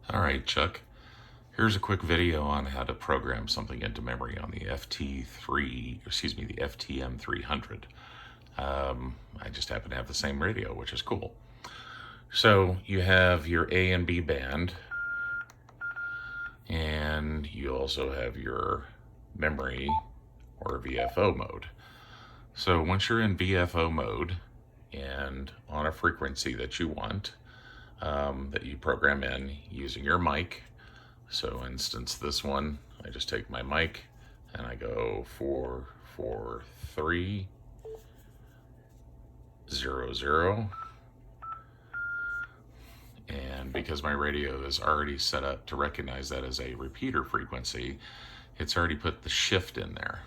All right, Chuck. Here's a quick video on how to program something into memory on the the FTM-300. I just happen to have the same radio, which is cool. So you have your A and B band, and you also have your memory or VFO mode. So once you're in VFO mode and on a frequency that you want, that you program in using your mic. So instance, this one, I just take my mic and I go 44300. And because my radio is already set up to recognize that as a repeater frequency, it's already put the shift in there.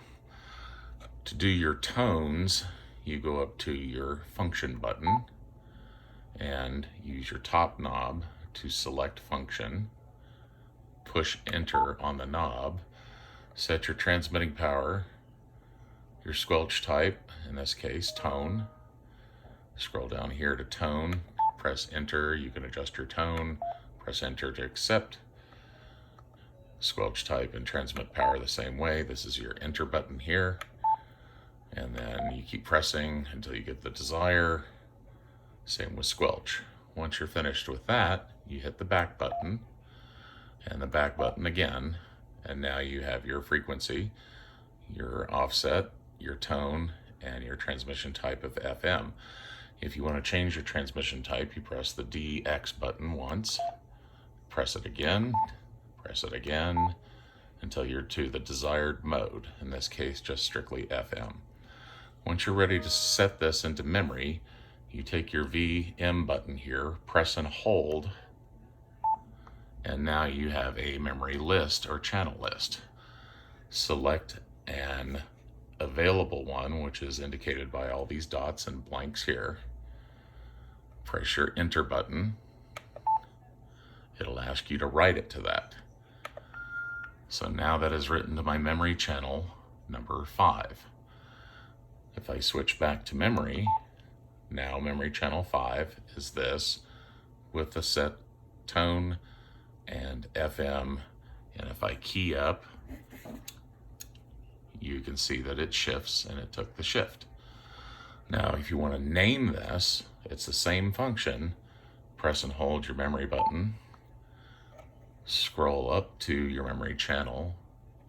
To do your tones, you go up to your function button and use your top knob to select function, push enter on the knob, set your transmitting power, your squelch type, in this case tone, scroll down here to tone, press enter, you can adjust your tone, press enter to accept, squelch type and transmit power the same way. This is your enter button here, and then you keep pressing until you get the desired. Same with squelch. Once you're finished with that, you hit the back button and the back button again, and now you have your frequency, your offset, your tone, and your transmission type of FM. If you want to change your transmission type, you press the DX button once, press it again, until you're to the desired mode, in this case just strictly FM. Once you're ready to set this into memory, you take your VM button here, press and hold, and now you have a memory list or channel list. Select an available one, which is indicated by all these dots and blanks here. Press your enter button. It'll ask you to write it to that. So now that is written to my memory channel number 5. If I switch back to memory, now memory channel 5 is this with the set tone and FM, and if I key up, you can see that it shifts, and it took the shift. Now if you want to name this, it's the same function. Press and hold your memory button, scroll up to your memory channel,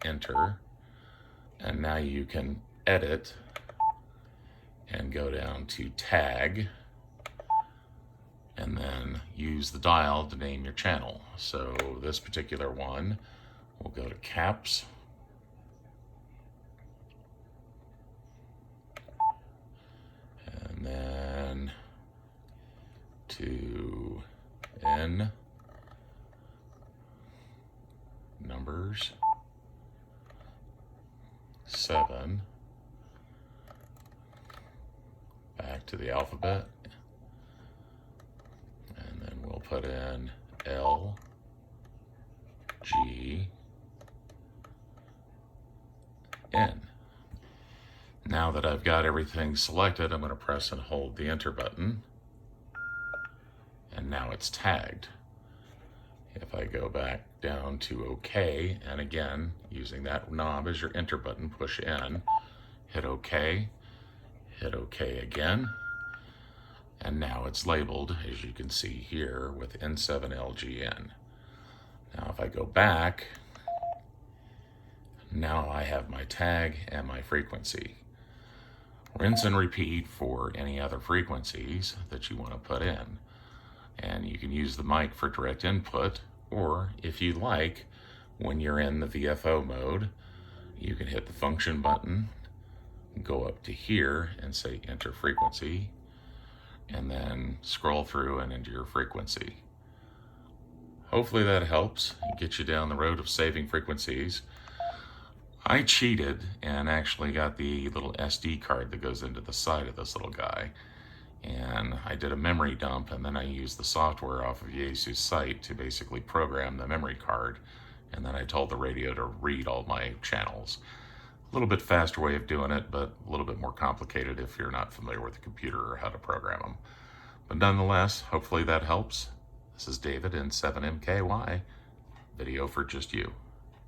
enter, and now you can edit and go down to tag, and then use the dial to name your channel. So this particular one, we'll go to caps, and then to N, numbers, 7, back to the alphabet, and then we'll put in L, G, N. Now that I've got everything selected, I'm going to press and hold the enter button, and now it's tagged. If I go back down to OK, and again, using that knob as your enter button, push in, hit OK, hit OK again, and now it's labeled, as you can see here, with N7LGN. Now if I go back, now I have my tag and my frequency. Rinse and repeat for any other frequencies that you want to put in. And you can use the mic for direct input, or if you like, when you're in the VFO mode, you can hit the function button, go up to here and say enter frequency, and then scroll through and enter your frequency. Hopefully that helps get you down the road of saving frequencies. I cheated and actually got the little SD card that goes into the side of this little guy, and I did a memory dump, and then I used the software off of Yaesu's site to basically program the memory card, and then I told the radio to read all my channels. A little bit faster way of doing it, but a little bit more complicated if you're not familiar with the computer or how to program them. But nonetheless, hopefully that helps. This is David in 7MKY, video for just you.